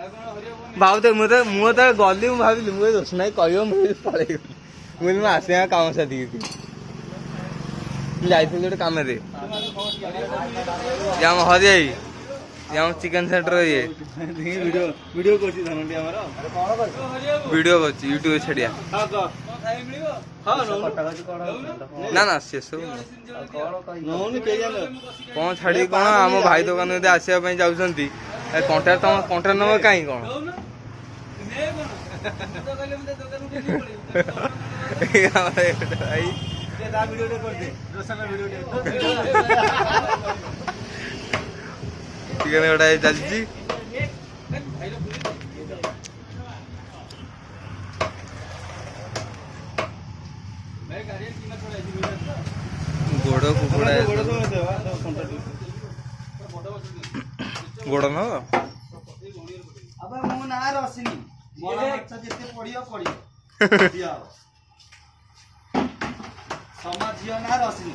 भाव तो मुझे गली भाविली मुझे दोष ना कह पलि मुझे आसे कम साथी जाइए गोटे कम हरियाई यहाँ चिकेन सेंटर ये वीडियो कर यूट्यूब छाड़िया ना ना से सब कौन छाड़ी कौन आम भाई दुकान आसवाई जाऊँगी कंट्राक्ट तुम कंट्राक्ट नब कहीं कौन चिकेन गोटा चलती गोड़ कुकुड़ा गोड़ न अबे मो ना रसिनी मोला बच्चा जते पढियो पढियो समाज जियो ना रसिनी